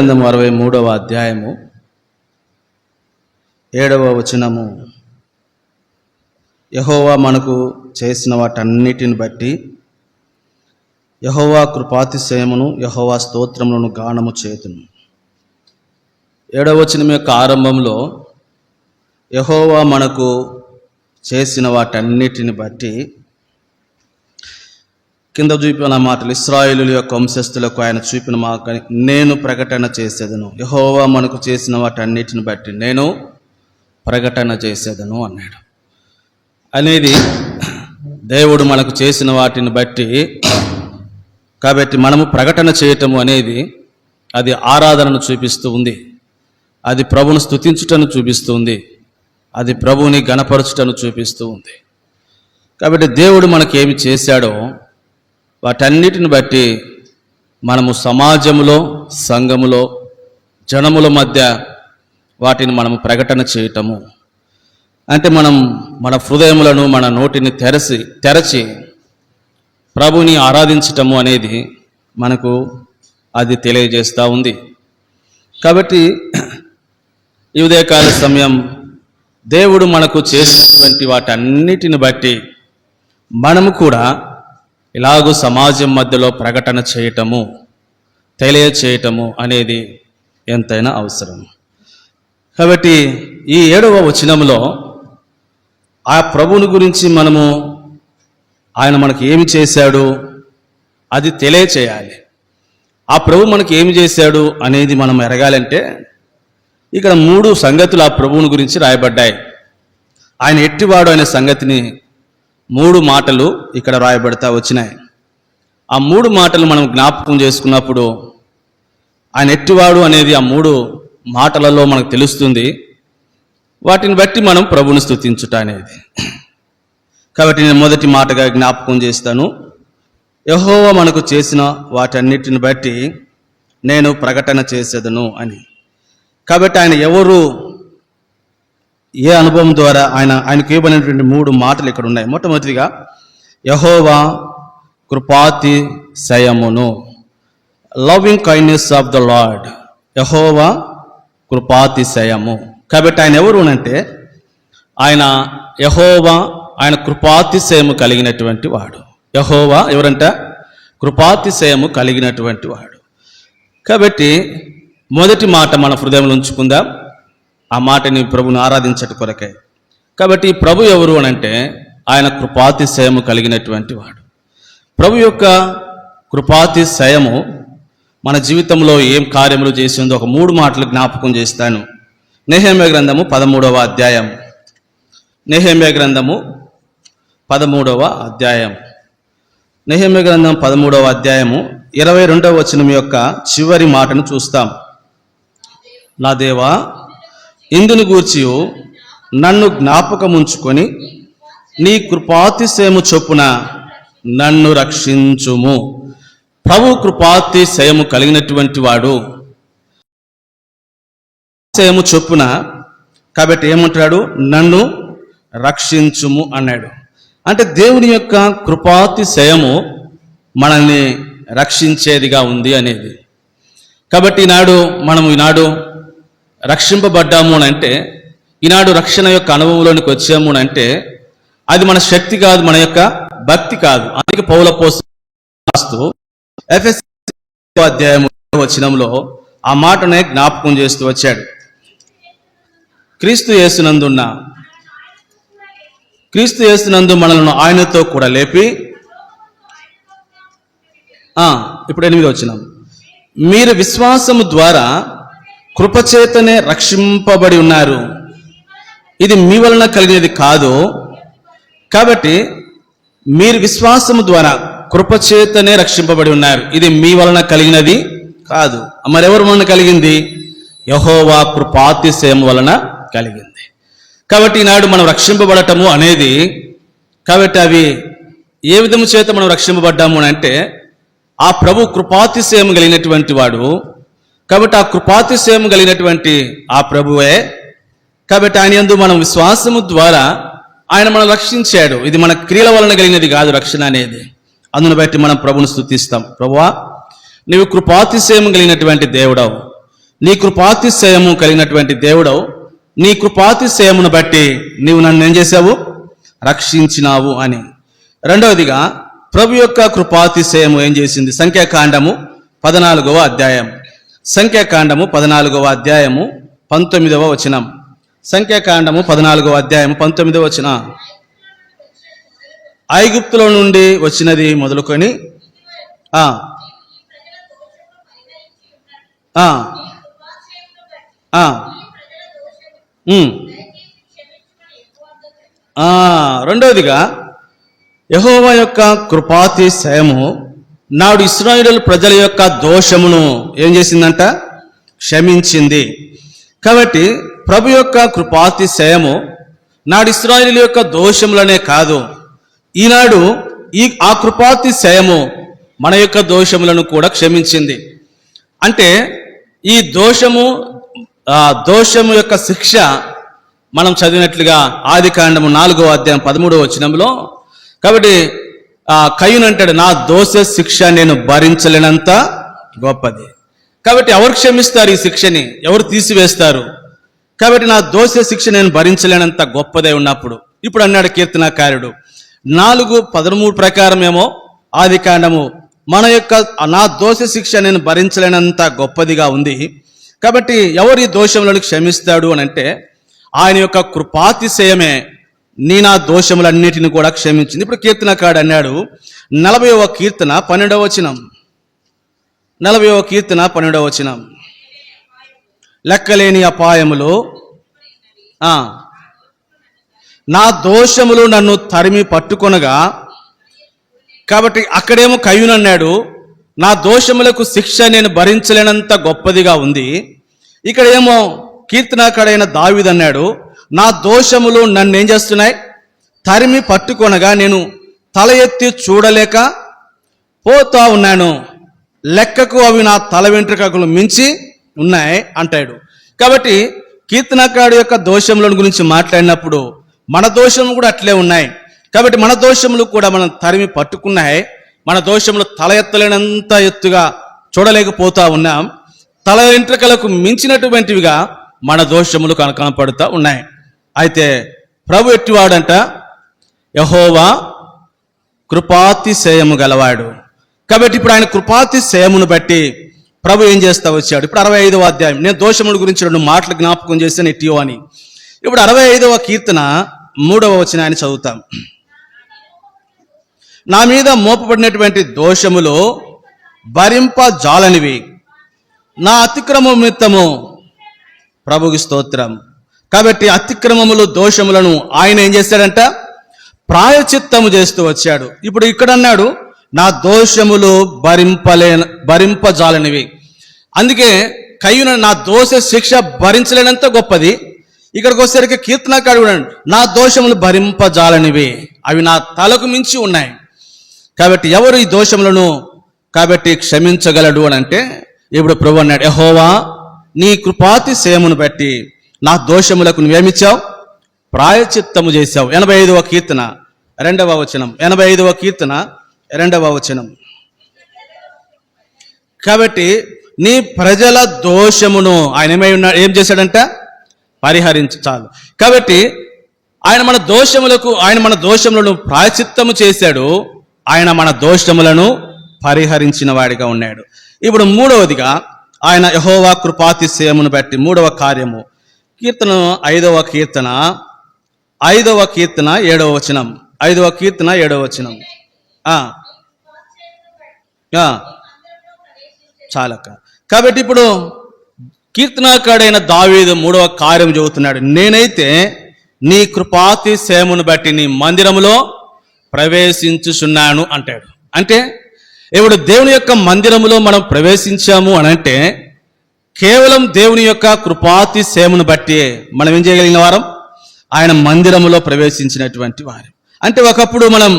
గ్రంథము 63వ అధ్యాయము 7వ వచనము. యెహోవా మనకు చేసిన వాటన్నిటిని బట్టి యెహోవా కృపాతిశయమును యెహోవా స్తోత్రములను గానము చేతును. 7వ వచనం యొక్క ఆరంభంలో యెహోవా మనకు చేసిన వాటన్నిటిని బట్టి కింద చూపిన మాటలు, ఇశ్రాయేలుల యొక్క వంశస్థులకు ఆయన చూపిన మాట, నేను ప్రకటన చేసేదను. యెహోవా మనకు చేసిన వాటన్నిటిని బట్టి నేను ప్రకటన చేసేదను అన్నాడు. అనేది దేవుడు మనకు చేసిన వాటిని బట్టి, కాబట్టి మనము ప్రకటన చేయటము అనేది అది ఆరాధనను చూపిస్తూ ఉంది, అది ప్రభువును స్తుతించుటను చూపిస్తూ ఉంది, అది ప్రభువుని గణపరచుటను చూపిస్తూ ఉంది. కాబట్టి దేవుడు మనకేమి చేశాడో వాటన్నిటిని బట్టి మనము సమాజములో, సంఘములో, జనముల మధ్య వాటిని మనము ప్రకటన చేయటము అంటే మనం మన హృదయములను, మన నోటిని తెరచి ప్రభుని ఆరాధించటము అనేది మనకు అది తెలియజేస్తూ ఉంది. కాబట్టి ఈ ఉదయకాల సమయం దేవుడు మనకు చేసినటువంటి వాటన్నిటిని బట్టి మనము కూడా ఇలాగూ సమాజం మధ్యలో ప్రకటన చేయటము, తెలియచేయటము అనేది ఎంతైనా అవసరం. కాబట్టి ఈ 7వ వచనంలో ఆ ప్రభువుని గురించి మనము, ఆయన మనకి ఏమి చేశాడు అది తెలియచేయాలి. ఆ ప్రభు మనకి ఏమి చేశాడు అనేది మనం ఎరగాలంటే ఇక్కడ 3 సంగతులు ఆ ప్రభువుని గురించి రాయబడ్డాయి. ఆయన ఎట్టివాడు అనే సంగతిని 3 మాటలు ఇక్కడ రాయబడతా వచ్చినాయి. ఆ 3 మాటలు మనం జ్ఞాపకం చేసుకున్నప్పుడు ఆయన ఎట్టివాడు అనేది ఆ 3 మాటలలో మనకు తెలుస్తుంది. వాటిని బట్టి మనం ప్రభువుని స్తుతించుట అనేది. కాబట్టి నేను మొదటి మాటగా జ్ఞాపకం చేస్తాను, యెహోవా మనకు చేసిన వాటన్నిటిని బట్టి నేను ప్రకటన చేసేదను అని. కాబట్టి ఆయన ఎవరు, ఏ అనుభవం ద్వారా ఆయనకు ఇవ్వబడినటువంటి 3 మాటలు ఇక్కడ ఉన్నాయి. మొట్టమొదటిగా యెహోవా కృపాతిశయమును, loving kindness of the Lord. Jehovah కృపాతిశయము. కాబట్టి ఆయన ఎవరు అంటే యెహోవా ఆయన కృపాతిశయము కలిగినటువంటి వాడు. యెహోవా ఎవరంట? కృపాతిశయము కలిగినటువంటి వాడు. కాబట్టి మొదటి మాట మన హృదయంలో ఉంచుకుందాం, ఆ మాటని ప్రభుని ఆరాధించట కొరకే. కాబట్టి ప్రభు ఎవరు అంటే ఆయన కృపాతిశయము కలిగినటువంటి వాడు. ప్రభు యొక్క కృపాతిశయము మన జీవితంలో ఏం కార్యములు చేసిందో ఒక 3 మాటలు జ్ఞాపకం చేస్తాను. నెహెమ్యా గ్రంథము 13వ అధ్యాయం. నెహెమ్యా గ్రంథము 13వ అధ్యాయం. నెహెమ్యా గ్రంథం 13వ అధ్యాయము 22వ వచనం యొక్క చివరి మాటను చూస్తాం. నా దేవా, ఇందుని గూర్చి నన్ను జ్ఞాపకముంచుకొని నీ కృపాతిశయము చొప్పున నన్ను రక్షించుము. ప్రభు కృపాతిశయము కలిగినటువంటి వాడు. శయము చొప్పున, కాబట్టి ఏమంటాడు? నన్ను రక్షించుము అన్నాడు. అంటే దేవుని యొక్క కృపాతిశయము మనల్ని రక్షించేదిగా ఉంది అనేది. కాబట్టి ఈనాడు రక్షింపబడ్డాము అని అంటే, ఈనాడు రక్షణ యొక్క అనుభవంలోనికి వచ్చాము అంటే అది మన శక్తి కాదు, మన యొక్క భక్తి కాదు. అందుకే పౌలు అపోస్తలుడు ఎఫెసీయులకు అధ్యాయం 1వ వచనంలో ఆ మాటనే జ్ఞాపకం చేస్తూ వచ్చాడు. క్రీస్తు యేసునందు మనలను ఆయనతో కూడా లేపి, ఇప్పుడు 8వ వచనం, మీరు విశ్వాసము ద్వారా కృపచేతనే రక్షింపబడి ఉన్నారు, ఇది మీ వలన కలిగినది కాదు. కాబట్టి మీరు విశ్వాసము ద్వారా కృపచేతనే రక్షింపబడి ఉన్నారు, ఇది మీ వలన కలిగినది కాదు. మరెవరి వలన కలిగింది? యెహోవా కృపాతిశయం వలన కలిగింది. కాబట్టి ఈనాడు మనం రక్షింపబడటము అనేది, కాబట్టి అవి ఏ విధము చేత మనం రక్షింపబడ్డాము అంటే ఆ ప్రభు కృపాతిశయం కలిగినటువంటి వాడు. కాబట్టి ఆ కృపాతిశయం కలిగినటువంటి ఆ ప్రభువే. కాబట్టి ఆయన యందు మనం విశ్వాసము ద్వారా ఆయన మనం రక్షించాడు. ఇది మన క్రియల వలన కలిగినది కాదు రక్షణ అనేది. అందును బట్టి మనం ప్రభువును స్తుతిస్తాం. ప్రభువా, నీవు కృపాతిశయం కలిగినటువంటి దేవుడవు, నీ కృపాతిశయము కలిగినటువంటి దేవుడవు, నీ కృపాతిశయమును బట్టి నీవు నన్ను ఏం చేశావు? రక్షించినావు అని. రెండవదిగా ప్రభు యొక్క కృపాతిశయము ఏం చేసింది? సంఖ్యాకాండము 14వ అధ్యాయం, సంఖ్యాకాండము 14వ అధ్యాయము 19వ వచనం. సంఖ్యాకాండము 14వ అధ్యాయం 19వ వచనం. ఐగుప్తులో నుండి వచ్చినది మొదలుకొని రెండవదిగా యెహోవా యొక్క కృపాతిశయము నాడు ఇశ్రాయేలు ప్రజల యొక్క దోషమును ఏం చేసిందంట? క్షమించింది. కాబట్టి ప్రభు యొక్క కృపాతిశయము నాడు ఇశ్రాయేలు యొక్క దోషములనే కాదు, ఈనాడు ఆ కృపాతిశయము మన యొక్క దోషములను కూడా క్షమించింది. అంటే ఈ దోషము యొక్క శిక్ష మనం చదివినట్లుగా ఆదికాండము 4వ అధ్యాయం 13వ వచనంలో. కాబట్టి కయ్యూను అంటాడు, నా దోష శిక్ష నేను భరించలేనంత గొప్పది. కాబట్టి ఎవరు క్షమిస్తారు ఈ శిక్షని? ఎవరు తీసివేస్తారు? కాబట్టి నా దోష శిక్ష నేను భరించలేనంత గొప్పదై ఉన్నప్పుడు ఇప్పుడు అన్నాడు కీర్తనాకారుడు 4:13 ప్రకారం ఏమో ఆదికాండము మన యొక్క నా దోష శిక్ష నేను భరించలేనంత గొప్పదిగా ఉంది. కాబట్టి ఎవరి దోషములను క్షమిస్తాడు అని అంటే ఆయన యొక్క కృపాతిశయమే నా దోషములన్నిటిని కూడా క్షమించింది. ఇప్పుడు కీర్తనకాడు అన్నాడు 40వ కీర్తన 12వ వచనం, 40వ కీర్తన 12వ వచనం. లెక్కలేని అపాయములు నా దోషములు నన్ను తరిమి పట్టుకొనగా. కాబట్టి అక్కడేమో కయ్యూను అన్నాడు, నా దోషములకు శిక్ష నేను భరించలేనంత గొప్పదిగా ఉంది. ఇక్కడేమో కీర్తనాకాడైన దావీదు అన్నాడు, నా దోషములు నన్ను ఏం చేస్తున్నాయి? తరిమి పట్టుకొనగా నేను తల ఎత్తి చూడలేక పోతా ఉన్నాను, లెక్కకు అవి నా తల వెంట్రుకలు మించి ఉన్నాయి అంటాడు. కాబట్టి కీర్తనాకాడు యొక్క దోషముల గురించి మాట్లాడినప్పుడు మన దోషములు కూడా అట్లే ఉన్నాయి. కాబట్టి మన దోషములు కూడా మనం తరిమి పట్టుకున్నాయి. మన దోషములు తల ఎత్తలేనంత ఎత్తుగా చూడలేకపోతా ఉన్నాం. తల వెంట్రుకలకు మించినటువంటివిగా మన దోషములు కనపడుతూ ఉన్నాయి. అయితే ప్రభు ఎట్టివాడంట? యెహోవా కృపాతిశయము గలవాడు. కాబట్టి ఇప్పుడు ఆయన కృపాతిశయమును బట్టి ప్రభు ఏం చేస్తా వచ్చాడు? ఇప్పుడు 65వ అధ్యాయం, నేను దోషముల గురించి 2 మాటలు జ్ఞాపకం చేశాను ఎట్టియో అని. ఇప్పుడు 65వ కీర్తన 3వ వచనం ఆయన చదువుతాం. నా మీద మోపబడినటువంటి దోషములు భరింపజాలనివి, నా అతిక్రమం నిమిత్తము. ప్రభుకి స్తోత్రం. కాబట్టి అతిక్రమములు దోషములను ఆయన ఏం చేశాడంట? ప్రాయచిత్తము చేస్తూ వచ్చాడు. ఇప్పుడు ఇక్కడ అన్నాడు, నా దోషములు భరింపజాలనివి. అందుకే కయ్యూను నా దోష శిక్ష భరించలేనంత గొప్పది. ఇక్కడికి వచ్చేసరికి కీర్తనకారుడు నా దోషములు భరింపజాలనివి, అవి నా తలకు మించి ఉన్నాయి. కాబట్టి ఎవరు ఈ దోషములను కాబట్టి క్షమించగలడు అని అంటే ఇప్పుడు ప్రభు అన్నాడు, యెహోవా నీ కృపాతిశయమును బట్టి నా దోషములకు నువ్వేమిచ్చావు? ప్రాయచిత్తము చేశావు. 85వ కీర్తన 2వ వచనం, 85వ కీర్తన 2వ వచనం. కాబట్టి నీ ప్రజల దోషమును ఆయన ఏం చేశాడంట? పరిహరించాలి. కాబట్టి ఆయన మన దోషములను ప్రాయచిత్తము చేశాడు. ఆయన మన దోషములను పరిహరించిన వాడిగా ఉన్నాడు. ఇప్పుడు 3వదిగా ఆయన యెహోవా కృపాతిశయమును బట్టి 3వ కార్యము కీర్తన 5వ కీర్తన 7వ వచనం, 5వ కీర్తన 7వ వచనం. చాలక. కాబట్టి ఇప్పుడు కీర్తనాకాడైన దావీదు 3వ కార్యం చెబుతున్నాడు, నేనైతే నీ కృపాతిశయమును బట్టి నీ మందిరములో ప్రవేశించుచున్నాను అంటాడు. అంటే ఇప్పుడు దేవుని యొక్క మందిరములో మనం ప్రవేశించాము అని అంటే కేవలం దేవుని యొక్క కృపాతిశయమును బట్టి మనం ఏం చేయగలిగిన వారం? ఆయన మందిరములో ప్రవేశించినటువంటి వారు. అంటే ఒకప్పుడు మనం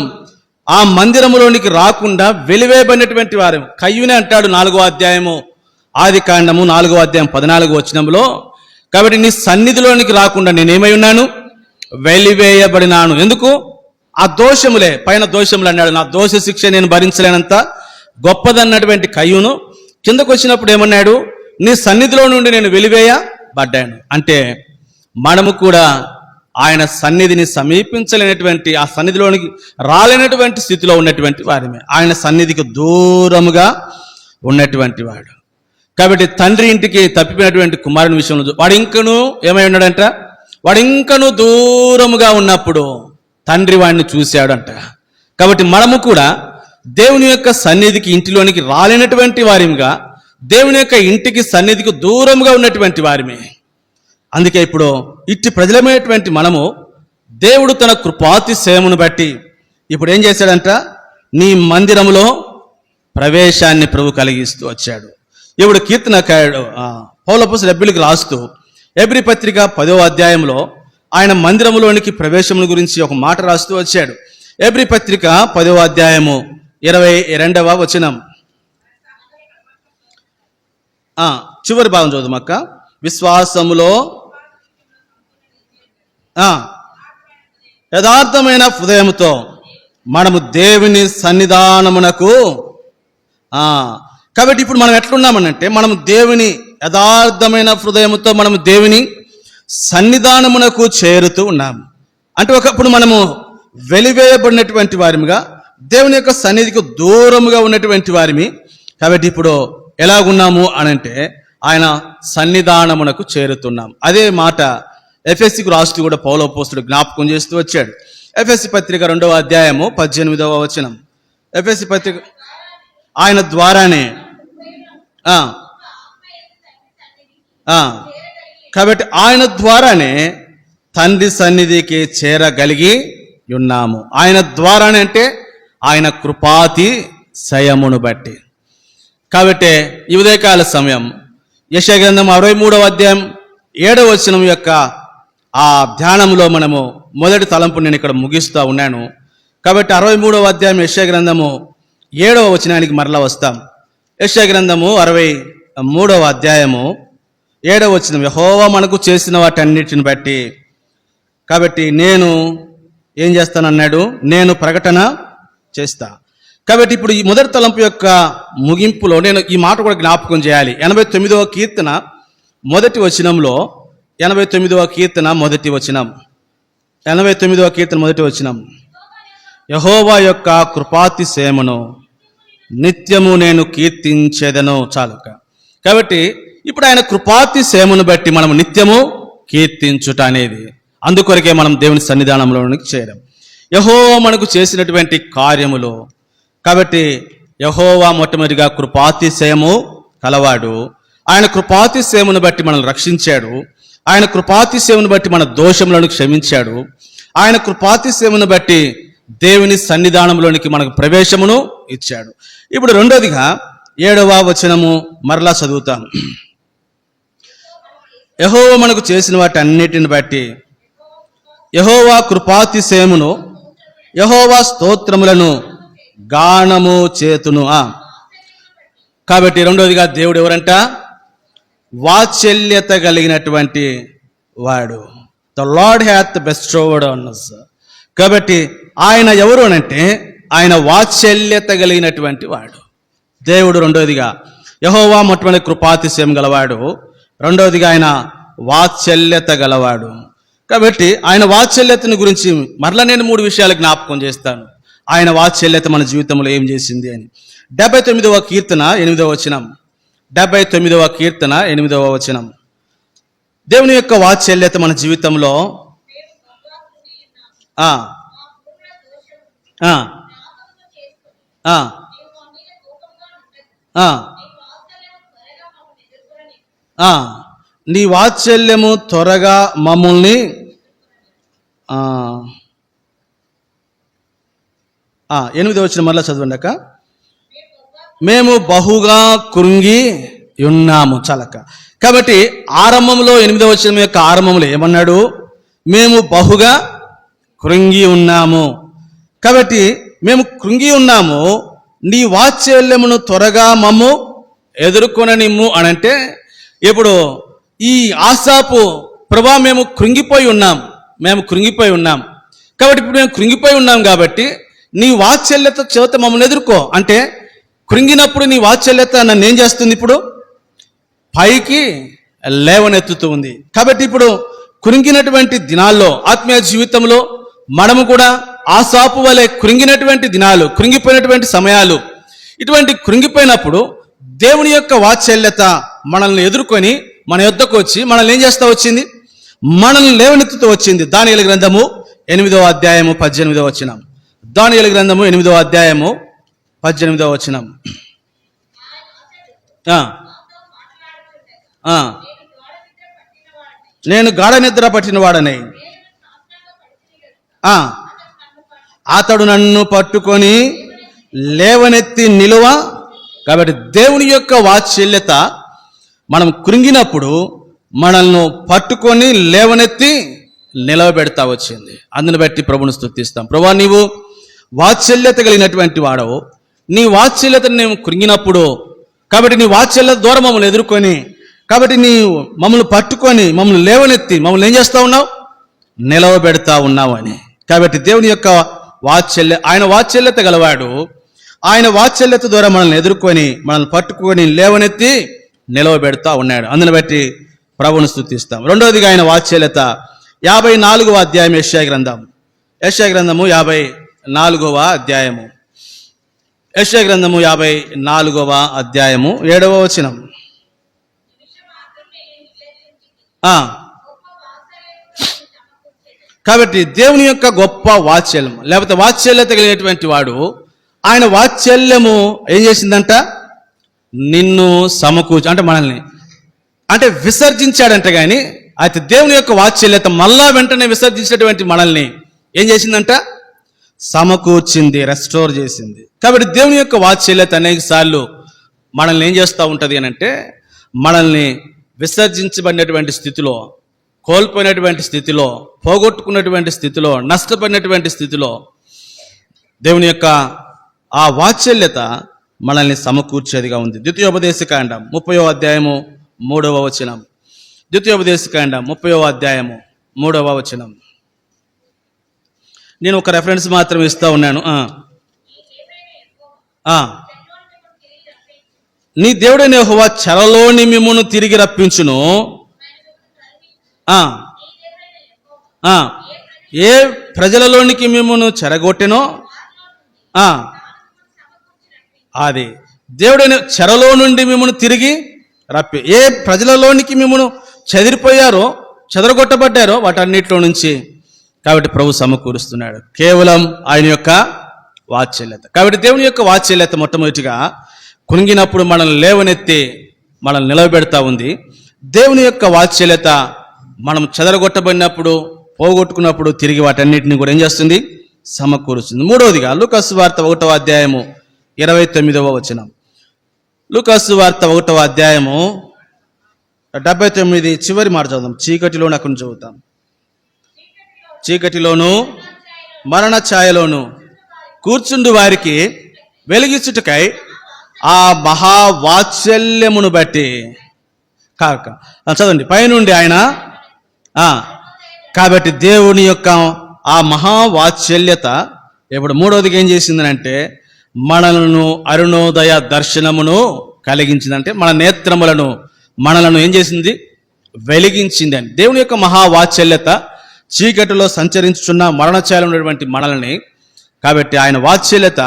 ఆ మందిరములోనికి రాకుండా వెలివేయబడినటువంటి వారు. కయ్యూనే అంటాడు 4వ అధ్యాయము ఆదికాండము 4వ అధ్యాయం 14వ వచనంలో, కాబట్టి నీ సన్నిధిలోనికి రాకుండా నేనేమై ఉన్నాను? వెలివేయబడినాను. ఎందుకు? ఆ దోషములే, పైన దోషములు అన్నాడు, నా దోష శిక్ష నేను భరించలేనంత గొప్పదన్నటువంటి కయ్యూను కిందకు వచ్చినప్పుడు ఏమన్నాడు? నీ సన్నిధిలో నుండి నేను వెలివేయబడ్డాను. అంటే మనము కూడా ఆయన సన్నిధిని సమీపించలేనటువంటి, ఆ సన్నిధిలోనికి రాలేనటువంటి స్థితిలో ఉన్నటువంటి వారిమే. ఆయన సన్నిధికి దూరముగా ఉన్నటువంటి వాడు. కాబట్టి తండ్రి ఇంటికి తప్పిపోయినటువంటి కుమారుని విషయంలో వాడు ఇంకనూ ఏమై ఉన్నాడంట, వాడు ఇంకనూ దూరముగా ఉన్నప్పుడు తండ్రి వాడిని చూశాడంట. కాబట్టి మనము కూడా దేవుని యొక్క సన్నిధికి ఇంటిలోనికి రాలేనటువంటి వారిగా, దేవుని యొక్క ఇంటికి సన్నిధికి దూరంగా ఉన్నటువంటి వారిమే. అందుకే ఇప్పుడు ఇట్టి ప్రజలమైనటువంటి మనము దేవుడు తన కృపాతిశయమును బట్టి ఇప్పుడు ఏం చేశాడంట, నీ మందిరములో ప్రవేశాన్ని ప్రభు కలిగిస్తూ వచ్చాడు. ఇప్పుడు కీర్తనకారుడు పౌలపోస్తలుడు హెబ్రీయులకు రాస్తూ హెబ్రీ పత్రిక 10వ అధ్యాయంలో ఆయన మందిరములోనికి ప్రవేశముల గురించి ఒక మాట రాస్తూ వచ్చాడు. హెబ్రీ పత్రిక 10వ అధ్యాయము 22వ వచనం, చివరి భాగం చదువుమక్క. విశ్వాసములో యథార్థమైన హృదయముతో మనము దేవుని సన్నిధానమునకు. కాబట్టి ఇప్పుడు మనం ఎట్లున్నామనంటే, మనము దేవుని యథార్థమైన హృదయముతో మనము దేవుని సన్నిధానమునకు చేరుతూ ఉన్నాము. అంటే ఒకప్పుడు మనము వెలివేయబడినటువంటి వారిగా, దేవుని యొక్క సన్నిధికి దూరముగా ఉన్నటువంటి వారిని. కాబట్టి ఇప్పుడు ఎలాగున్నాము అనంటే ఆయన సన్నిధానమునకు చేరుతున్నాం. అదే మాట ఎఫెసీకు రాస్తూ కూడా పౌలు అపోస్తలుడు జ్ఞాపకం చేస్తూ వచ్చాడు. ఎఫెసీ పత్రిక 2వ అధ్యాయము 18వ వచనం. ఎఫెసీ పత్రిక ఆయన ద్వారానే కాబట్టి ఆయన ద్వారానే తండ్రి సన్నిధికి చేరగలిగి ఉన్నాము. ఆయన ద్వారానే అంటే ఆయన కృపాతిశయమును బట్టి. కాబట్టి ఈ ఉదయకాల సమయం యెషయా గ్రంథం 63వ అధ్యాయం 7వ వచనం యొక్క ఆ ధ్యానంలో మనము మొదటి తలంపు నేను ఇక్కడ ముగిస్తూ ఉన్నాను. కాబట్టి 63వ అధ్యాయం యెషయా గ్రంథము 7వ వచనానికి మరలా వస్తాం. యెషయా గ్రంథము 63వ అధ్యాయము 7వ వచనం, యెహోవా మనకు చేసిన వాటన్నిటిని బట్టి. కాబట్టి నేను ఏం చేస్తానన్నాడు, నేను ప్రకటన చేస్తా. కాబట్టి ఇప్పుడు ఈ మొదటి తలంపు యొక్క ముగింపులో నేను ఈ మాట కూడా జ్ఞాపకం చేయాలి. 89వ కీర్తన మొదటి వచనంలో, 89వ కీర్తన మొదటి వచనం, 89వ కీర్తన మొదటి వచనం, యెహోవా యొక్క కృపాతిశయమును నిత్యము నేను కీర్తించేదను. చాలుక. కాబట్టి ఇప్పుడు ఆయన కృపాతిశయమును బట్టి మనం నిత్యము కీర్తించుట అనేది, అందుకొరకే మనం దేవుని సన్నిధానంలోనికి చేరాం. యెహోవా మనకు చేసినటువంటి కార్యములు. కాబట్టి యెహోవా మొట్టమొదటిగా కృపాతిశయము కలవాడు. ఆయన కృపాతిశయమును బట్టి మనల్ని రక్షించాడు. ఆయన కృపాతిశయమును బట్టి మన దోషములను క్షమించాడు. ఆయన కృపాతిశయమును బట్టి దేవుని సన్నిధానంలోనికి మనకు ప్రవేశమును ఇచ్చాడు. ఇప్పుడు రెండోదిగా 7వ వచనము మరలా చదువుతాం. యెహోవా మనకు చేసిన వాటి అన్నిటిని బట్టి యెహోవా కృపాతిశయమును, యెహోవా స్తోత్రములను గానము చేతును. కాబట్టి రెండోదిగా దేవుడు ఎవరంట, వాత్సల్యత కలిగినటువంటి వాడు. The Lord hath bestowed on us. కాబట్టి ఆయన ఎవరు అనంటే ఆయన వాత్సల్యత కలిగినటువంటి వాడు దేవుడు. రెండోదిగా యెహోవా మొట్టమొదటి కృపాతిశయం గలవాడు. రెండోదిగా ఆయన వాత్సల్యత గలవాడు. కాబట్టి ఆయన వాత్సల్యతను గురించి మరలా నేను 3 విషయాలు జ్ఞాపకం చేస్తాను. ఆయన వాత్సల్యత మన జీవితంలో ఏం చేసింది అని. 79వ కీర్తన 8వ వచనం, 79వ కీర్తన 8వ వచనం, దేవుని యొక్క వాత్సల్యత మన జీవితంలో నీ వాత్సల్యము త్వరగా మమ్మల్ని 8వ వచనం మరలా చదవండి అక్క. మేము బహుగా కృంగి ఉన్నాము. చాలక్క. కాబట్టి ఆరంభంలో 8వ వచనం యొక్క ఆరంభంలో ఏమన్నాడు, మేము బహుగా కృంగి ఉన్నాము. కాబట్టి మేము కృంగి ఉన్నాము, నీ వాత్సల్యమును త్వరగా మమ్ము ఎదుర్కొననిమ్ము అనంటే, ఇప్పుడు ఈ ఆసాపు ప్రభా మేము కృంగిపోయి ఉన్నాం, కాబట్టి ఇప్పుడు మేము కృంగిపోయి ఉన్నాం కాబట్టి నీ వాత్సల్యత చేత మమ్మల్ని ఎదుర్కో అంటే, కృంగినప్పుడు నీ వాత్సల్యత నన్ను ఏం చేస్తుంది, ఇప్పుడు పైకి లేవనెత్తుతూ ఉంది. కాబట్టి ఇప్పుడు కృంగినటువంటి దినాల్లో ఆత్మీయ జీవితంలో మనము కూడా ఆసాపు వలె కృంగినటువంటి దినాలు, కృంగిపోయినటువంటి సమయాలు, ఇటువంటి కృంగిపోయినప్పుడు దేవుని యొక్క వాత్సల్యత మనల్ని ఎదుర్కొని మన యొద్దకు వచ్చి మనల్ని ఏం చేస్తూ వచ్చింది? మనల్ని లేవనెత్తుతూ వచ్చింది. దానియేలు గ్రంథము 8వ అధ్యాయము 18వ వచనం. దానియేలు గ్రంథము 8వ అధ్యాయము 18వ వచనం. నేను గాఢ నిద్ర పట్టిన వాడని అతడు నన్ను పట్టుకొని లేవనెత్తి నిలువ. కాబట్టి దేవుని యొక్క వాత్సల్యత మనం కృంగినప్పుడు మనల్ని పట్టుకొని లేవనెత్తి నిలవబెడతా వచ్చింది. అందుని బట్టి ప్రభుని స్తుతిస్తాం. ప్రభువా, నీవు వాత్సల్యత కలిగినటువంటి వాడవు. నీ వాత్సల్యతను మేము కృంగినప్పుడు, కాబట్టి నీ వాత్సల్యత ద్వారా మమ్మల్ని ఎదుర్కొని, కాబట్టి నీ మమ్మల్ని పట్టుకొని మమ్మల్ని లేవనెత్తి మమ్మల్ని ఏం చేస్తూ ఉన్నావు? నిలవబెడతా ఉన్నావు అని. కాబట్టి దేవుని యొక్క ఆయన వాత్సల్యత గలవాడు. ఆయన వాత్సల్యత ద్వారా మనల్ని ఎదుర్కొని మనల్ని పట్టుకొని లేవనెత్తి నిలవబెడతా ఉన్నాడు. అందుని బట్టి ప్రభువును స్తుతిస్తాం. రెండవదిగా ఆయన వాత్సల్యత 54వ అధ్యాయం యెషయా గ్రంథము 54వ అధ్యాయము. యెషయా గ్రంథము 54వ అధ్యాయము 7వ వచనం. కాబట్టి దేవుని యొక్క గొప్ప వాత్సల్యం, లేకపోతే వాత్సల్యత కలిగినటువంటి వాడు, ఆయన వాత్సల్యము ఏం చేసిందంట? నిన్ను సమకూర్చి, అంటే మనల్ని విసర్జించాడంట. కానీ అయితే దేవుని యొక్క వాత్సల్యత మళ్ళా వెంటనే విసర్జించినటువంటి మనల్ని ఏం చేసిందంట? సమకూర్చింది, రెస్టోర్ చేసింది. కాబట్టి దేవుని యొక్క వాత్సల్యత అనేక సార్లు మనల్ని ఏం చేస్తూ ఉంటుంది అని అంటే, మనల్ని విసర్జించబడినటువంటి స్థితిలో, కోల్పోయినటువంటి స్థితిలో, పోగొట్టుకున్నటువంటి స్థితిలో, నష్టపడినటువంటి స్థితిలో దేవుని యొక్క ఆ వాత్సల్యత మనల్ని సమకూర్చేదిగా ఉంది. ద్వితీయోపదేశకాండం 30వ అధ్యాయము 3వ వచనం. ద్వితీయోపదేశకాండం 30వ అధ్యాయము 3వ వచనం. నేను ఒక రెఫరెన్స్ మాత్రం ఇస్తా ఉన్నాను. నీ దేవుడైన యెహోవా చెరలోని మిమ్మును తిరిగి రప్పించును. ఏ ప్రజలలోనికి మిమ్మును చెరగొట్టెనో అది దేవుడైన చెరలో నుండి మిమ్మును తిరిగి రప్పి, ఏ ప్రజలలోనికి మిమ్మును చెదిరిపోయారో, చెదరగొట్టబడ్డారో వాటన్నిటిలో నుంచి కాబట్టి ప్రభు సమకూరుస్తున్నాడు. కేవలం ఆయన యొక్క వాత్సల్యత. కాబట్టి దేవుని యొక్క వాత్సల్యత మొట్టమొదటిగా కృంగినప్పుడు మనల్ని లేవనెత్తి మనల్ని నిలవబెడతా ఉంది. దేవుని యొక్క వాత్సల్యత మనం చెదరగొట్టబడినప్పుడు, పోగొట్టుకున్నప్పుడు తిరిగి వాటన్నిటిని కూడా ఏం చేస్తుంది? సమకూరుస్తుంది. మూడవదిగా లూకాసు వార్త 1వ అధ్యాయము 29వ వచనం. లూకాసు వార్త 1వ అధ్యాయము 79 చివరి మాట చదువుదాం. చీకటిలో నాకు చదువుతాం. చీకటిలోను మరణ ఛాయలోను కూర్చుండు వారికి వెలిగించుటకై ఆ మహావాత్సల్యమును బట్టి కాక చదవండి పైనుండి ఆయన. కాబట్టి దేవుని యొక్క ఆ మహావాత్సల్యత ఇప్పుడు మూడవదిగా ఏం చేసిందనంటే, మనలను అరుణోదయ దర్శనమును కలిగించిందంటే మన నేత్రములను, మనలను ఏం చేసింది? వెలిగించింది అని. దేవుని యొక్క మహావాత్సల్యత చీకటిలో సంచరించుచున్న మరణఛాయలో ఉన్నటువంటి మనల్ని, కాబట్టి ఆయన వాత్సల్యత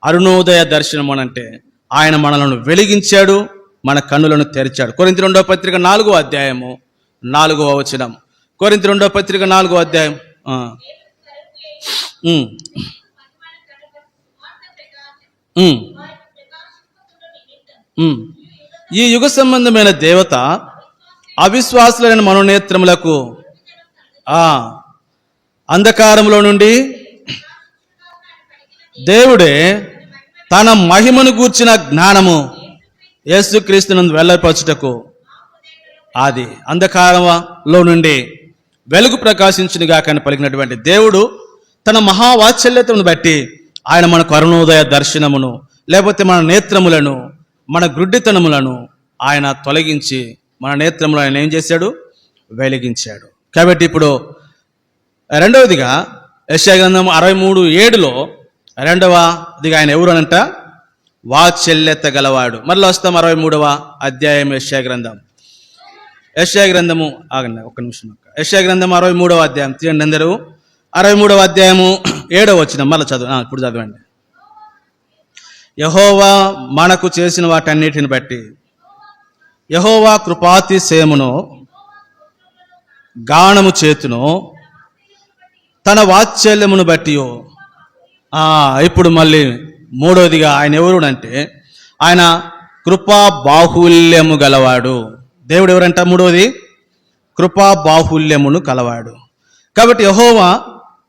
అరుణోదయ దర్శనం అని అంటే ఆయన మనలను వెలిగించాడు, మన కన్నులను తెరిచాడు. కొరింథీ 2వ పత్రిక 4వ అధ్యాయము 4వ వచనం. కొరింథీ 2వ పత్రిక 4వ అధ్యాయం. ఈ యుగ సంబంధమైన దేవత అవిశ్వాసులైన మనోనేత్రములకు అంధకారంలో నుండి దేవుడే తన మహిమను గూర్చిన జ్ఞానము యేసుక్రీస్తునందు వెల్లడిపరచుటకు అది అంధకారంలో నుండి వెలుగు ప్రకాశించునుగా కానీ పలికినటువంటి దేవుడు తన మహావాత్సల్యతను బట్టి ఆయన మనకు అరుణోదయ దర్శనమును, లేకపోతే మన నేత్రములను, మన గ్రుడ్డితనములను ఆయన తొలగించి మన నేత్రములను ఆయన ఏం చేశాడు? వెలిగించాడు. కాబట్టి ఇప్పుడు రెండవదిగా యెషయా గ్రంథం 63:7లో రెండవదిగా ఆయన ఎవరు అనంట? వాత్సల్యత గలవాడు. మరలా వస్తాం 63వ అధ్యాయం యెషయా గ్రంథము ఆగండి ఒక్క నిమిషం. యెషయా గ్రంథం 63వ అధ్యాయం తీయండి అందరూ. 63వ అధ్యాయము 7వ వచనం మళ్ళీ ఇప్పుడు చదవండి. యెహోవా మనకు చేసిన వాటన్నిటిని బట్టి యెహోవా కృపాతిశయమును గానము చేతును తన వాత్సల్యమును బట్టి. ఇప్పుడు మళ్ళీ మూడవదిగా ఆయన ఎవరు అంటే ఆయన కృపా బాహుల్యము గలవాడు. దేవుడు ఎవరంట? మూడవది కృపా బాహుల్యమును కలవాడు. కాబట్టి యెహోవా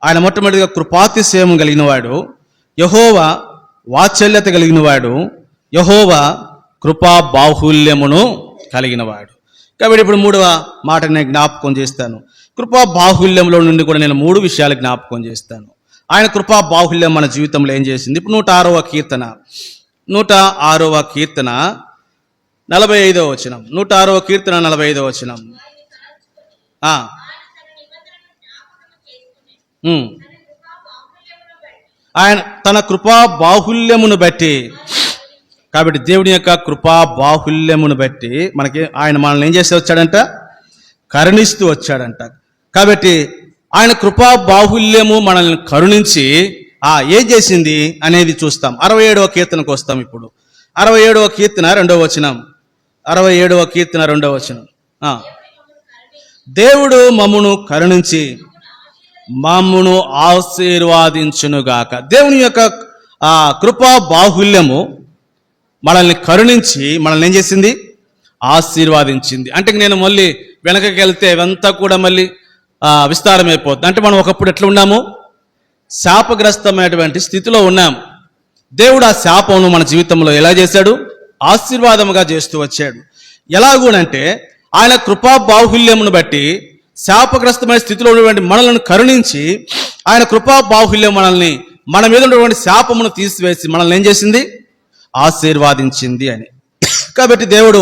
ఆయన మొట్టమొదటిగా కృపాతిశయము కలిగినవాడు, యెహోవా వాత్సల్యత కలిగినవాడు, యెహోవా కృపా బాహుల్యమును కలిగినవాడు. కాబట్టి ఇప్పుడు మూడవ మాట నేను జ్ఞాపకం చేస్తాను. కృపా బాహుల్యంలో నుండి కూడా నేను 3 విషయాలు జ్ఞాపకం చేస్తాను. ఆయన కృపా బాహుల్యం మన జీవితంలో ఏం చేసింది? ఇప్పుడు 106వ కీర్తన 45వ వచనం. 106వ కీర్తన 45వ వచనం. ఆయన తన కృపా బాహుల్యమును బట్టి. కాబట్టి దేవుని యొక్క కృపా బాహుల్యమును బట్టి ఆయన మనల్ని ఏం చేసి వచ్చాడంట? కరుణిస్తూ వచ్చాడంట. కాబట్టి ఆయన కృపా బాహుల్యము మనల్ని కరుణించి ఏం చేసింది అనేది చూస్తాం. 67వ కీర్తనకు వస్తాం ఇప్పుడు. 67వ కీర్తన 2వ వచనం. 67వ కీర్తన 2వ వచనం. దేవుడు మమ్మును కరుణించి మమ్మును ఆశీర్వాదించునుగాక. దేవుని యొక్క కృపా బాహుల్యము మనల్ని కరుణించి మనల్ని ఏం చేసింది? ఆశీర్వాదించింది. అంటే నేను మళ్ళీ వెనకకి వెళ్తే ఇవంతా కూడా మళ్ళీ విస్తారమైపోతుంది. అంటే మనం ఒకప్పుడు ఎట్లా ఉన్నాము? శాపగ్రస్తమైనటువంటి స్థితిలో ఉన్నాం. దేవుడు ఆ శాపమును మన జీవితంలో ఎలా చేశాడు? ఆశీర్వాదముగా చేస్తూ వచ్చాడు. ఎలాగూనంటే ఆయన కృపా బాహుల్యమును బట్టి శాపగ్రస్తమైన స్థితిలో ఉన్నటువంటి మనల్ని కరుణించి ఆయన కృపా బాహుల్యం మన మీద ఉన్నటువంటి శాపమును తీసివేసి మనల్ని ఏం చేసింది? ఆశీర్వాదించింది అని. కాబట్టి దేవుడు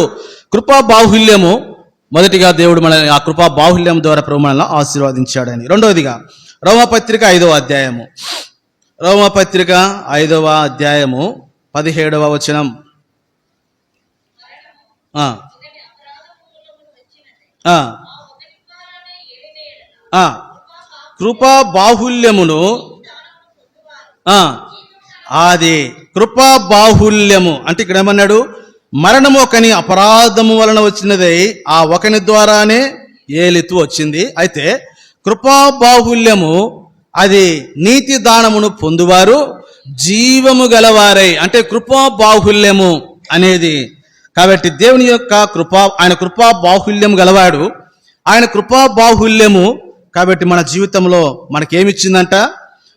కృపా బాహుల్యము మొదటిగా దేవుడు మనల్ని ఆ కృపా బాహుల్యం ద్వారా ప్రభు మనల్ని ఆశీర్వాదించాడని. రెండవదిగా రోమపత్రిక 5వ అధ్యాయము. రోమపత్రిక 5వ అధ్యాయము 17వ వచనం. కృపా బాహుల్యమును అది కృపా బాహుల్యము అంటే ఇక్కడ ఏమన్నాడు? మరణము ఒకని అపరాధము వలన వచ్చినదై ఆ ఒకని ద్వారానే ఏలితూ వచ్చింది. అయితే కృపా బాహుల్యము అది నీతి దానమును పొందువారు జీవము గలవారై. అంటే కృపా బాహుల్యము అనేది కాబట్టి దేవుని యొక్క ఆయన కృపా బాహుల్యం గలవాడు. ఆయన కృపా బాహుల్యము కాబట్టి మన జీవితంలో మనకేమిచ్చిందంట?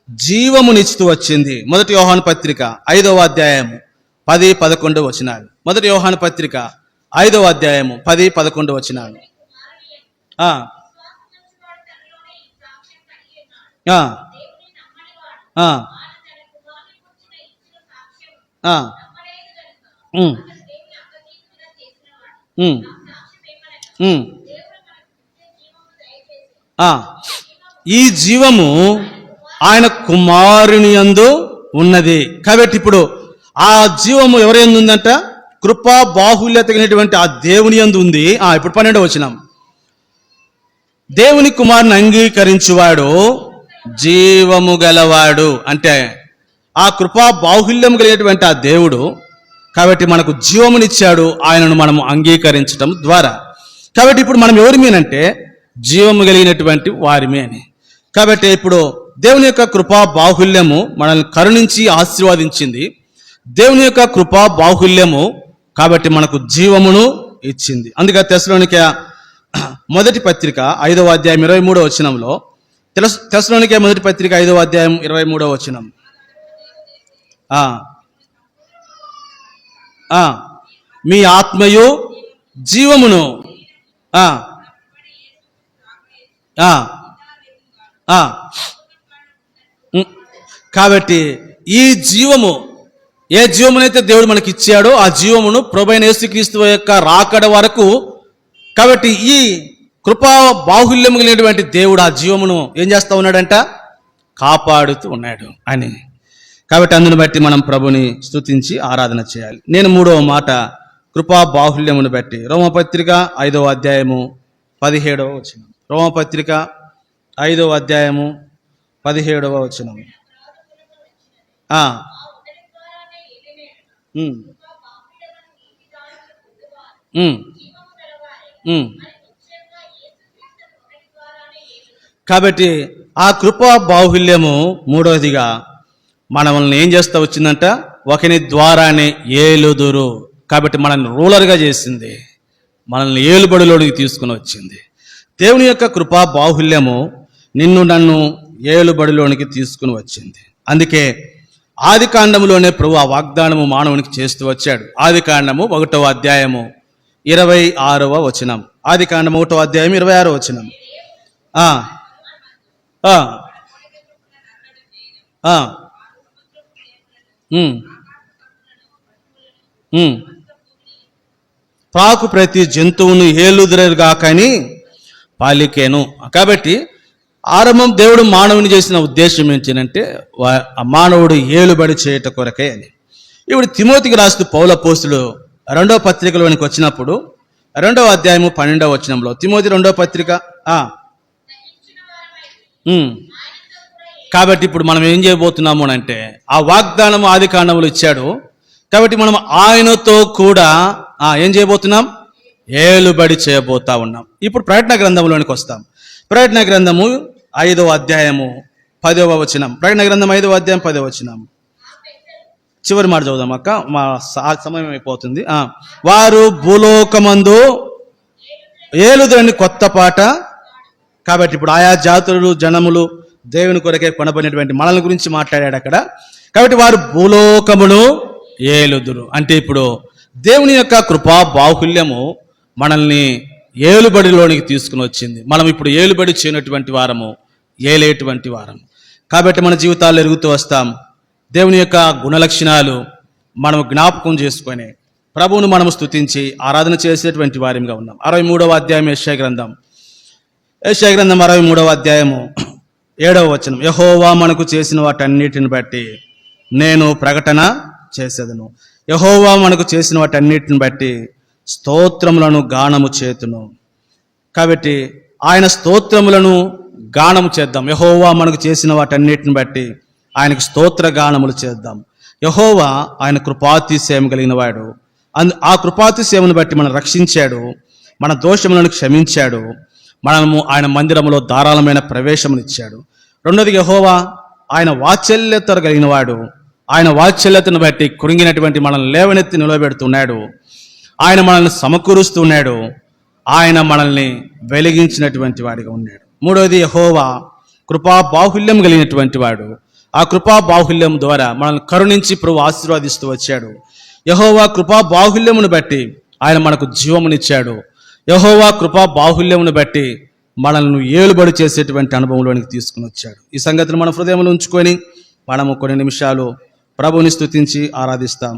జీవమునిస్తూ వచ్చింది. మొదటి యోహాను పత్రిక 5వ అధ్యాయము 10-11 వచనాలు. మొదటి యోహాను పత్రిక 5వ అధ్యాయము 10-11 వచనాలు. ఈ జీవము ఆయన కుమారుని యందు ఉన్నది. కాబట్టి ఇప్పుడు ఆ జీవము ఎవరైనా ఉందంట? కృపా బాహుల్యత కలిగినటువంటి ఆ దేవుని యందు ఉంది. ఇప్పుడు 12వ వచనం. దేవుని కుమారుని అంగీకరించువాడు జీవము గలవాడు. అంటే ఆ కృపా బాహుల్యం కలిగినటువంటి ఆ దేవుడు కాబట్టి మనకు జీవమునిచ్చాడు ఆయనను మనము అంగీకరించడం ద్వారా. కాబట్టి ఇప్పుడు మనం ఎవరిమేనంటే జీవము కలిగినటువంటి వారిమే అని. కాబట్టి ఇప్పుడు దేవుని యొక్క కృపా బాహుల్యము మనల్ని కరుణించి ఆశీర్వాదించింది. దేవుని యొక్క కృపా బాహుల్యము కాబట్టి మనకు జీవమును ఇచ్చింది. అందుకే తెస్సలోనికే మొదటి పత్రిక 5వ అధ్యాయం 23వ వచనంలో తెస్సలోనికే మొదటి పత్రిక 5వ అధ్యాయం 23వ వచనం. మీ ఆత్మయు జీవమును కాబట్టి ఈ జీవము ఏ జీవమునైతే దేవుడు మనకి ఇచ్చాడో ఆ జీవమును ప్రభువైన యేసుక్రీస్తు యొక్క రాకడ వరకు కాబట్టి ఈ కృపా బాహుల్యం కలిగినటువంటి దేవుడు ఆ జీవమును ఏం చేస్తూ ఉన్నాడంట? కాపాడుతూ ఉన్నాడు అని. కాబట్టి అందుని బట్టి మనం ప్రభుని స్తుతించి ఆరాధన చేయాలి. నేను మూడవ మాట కృపా బాహుల్యమును బట్టి. రోమపత్రిక 5వ అధ్యాయము 17వ వచనం. రోమపత్రిక 5వ అధ్యాయము 17వ వచనం. కాబట్టి ఆ కృపా బాహుల్యము మూడవదిగా మనల్ని ఏం చేస్తూ వచ్చిందంట, ఒకని ద్వారానే ఏలుదురు. కాబట్టి మనల్ని రూలర్గా చేసింది, మనల్ని ఏలుబడిలోనికి తీసుకుని వచ్చింది. దేవుని యొక్క కృపా బాహుల్యము నిన్ను నన్ను ఏలుబడిలోనికి తీసుకుని వచ్చింది. అందుకే ఆది కాండములోనే ప్రభు ఆ వాగ్దానము మానవునికి చేస్తూ వచ్చాడు. ఆది కాండము 1వ అధ్యాయము 26వ వచనం. ఆది కాండము 1వ అధ్యాయం 26వ వచనం. పాకు ప్రతి జంతువును ఏలుదురుగా కానీ పాలికేను. కాబట్టి ఆరంభం దేవుడు మానవుని చేసిన ఉద్దేశం ఏంటంటే మానవుడు ఏలుబడి చేయట కొరకే అని. ఇప్పుడు తిమోతికి రాస్తూ పౌలు అపోస్తలుడు 2వ పత్రికలోనికి వచ్చినప్పుడు 2వ అధ్యాయము 12వ వచనంలో, తిమోతి 2వ పత్రిక. కాబట్టి ఇప్పుడు మనం ఏం చేయబోతున్నాము అంటే, ఆ వాగ్దానం ఆది కాండములు ఇచ్చాడు కాబట్టి మనం ఆయనతో కూడా ఏం చేయబోతున్నాం, ఏలుబడి చేయబోతా ఉన్నాం. ఇప్పుడు ప్రకటన గ్రంథంలోనికి వస్తాం. ప్రకటన గ్రంథము 5వ అధ్యాయము 10వ వచనం. ప్రకటన గ్రంథం 5వ అధ్యాయం 10వ వచనం. చివరి మాట చదువుదాం అక్క, మా సమయం అయిపోతుంది. వారు భూలోకమందు ఏలుదురని కొత్త పాట. కాబట్టి ఇప్పుడు ఆయా జాతులు జనములు దేవుని కొరకే కొనబడినటువంటి మనల గురించి మాట్లాడాడు అక్కడ. కాబట్టి వారు భూలోకమును ఏలుదురు అంటే ఇప్పుడు దేవుని యొక్క కృపా బాహుల్యము మనల్ని ఏలుబడిలోనికి తీసుకుని వచ్చింది. మనం ఇప్పుడు ఏలుబడి చేయనటువంటి వారము, ఏలేటువంటి వారము. కాబట్టి మన జీవితాల్లో ఎరుగుతూ వస్తాం. దేవుని యొక్క గుణలక్షణాలు మనం జ్ఞాపకం చేసుకొని ప్రభువును మనం స్తుతించి ఆరాధన చేసేటువంటి వారిగా ఉన్నాం. 63వ అధ్యాయం యెషయా గ్రంథం 63వ అధ్యాయము 7వ వచనం. యెహోవా మనకు చేసిన వాటన్నిటిని బట్టి నేను ప్రకటన చేసేదను. యెహోవా మనకు చేసిన వాటన్నిటిని బట్టి స్తోత్రములను గానము చేతును. కాబట్టి ఆయన స్తోత్రములను గానము చేద్దాం. యెహోవా మనకు చేసిన వాటన్నిటిని బట్టి ఆయనకు స్తోత్ర గానములు చేద్దాం. యెహోవా ఆయన కృపాతిశయం కలిగిన వాడు. ఆ కృపాతిశయమును బట్టి మనం రక్షించాడు, మన దోషములను క్షమించాడు, మనము ఆయన మందిరములో ధారాళమైన ప్రవేశమునిచ్చాడు. రెండోది, యెహోవా ఆయన వాత్సల్యత కలిగిన వాడు. ఆయన వాత్సల్యతను బట్టి కృంగినటువంటి మనల్ని లేవనెత్తి నిలబెడుతున్నాడు. ఆయన మనల్ని సమకూరుస్తున్నాడు. ఆయన మనల్ని వెలిగించినటువంటి వాడిగా ఉన్నాడు. మూడవది, యెహోవా కృపా బాహుల్యం కలిగినటువంటి వాడు. ఆ కృపా బాహుల్యం ద్వారా మనల్ని కరుణించి ప్రభు ఆశీర్వాదిస్తూ వచ్చాడు. యెహోవా కృపా బాహుల్యమును బట్టి ఆయన మనకు జీవమునిచ్చాడు. యెహోవా కృపా బాహుల్యమును బట్టి మనల్ని ఏలుబడి చేసేటువంటి అనుభవంలోనికి తీసుకుని వచ్చాడు. ఈ సంగతిని మన హృదయంలో ఉంచుకొని మనము కొన్ని నిమిషాలు ప్రభువుని స్తుతించి ఆరాధిస్తాం.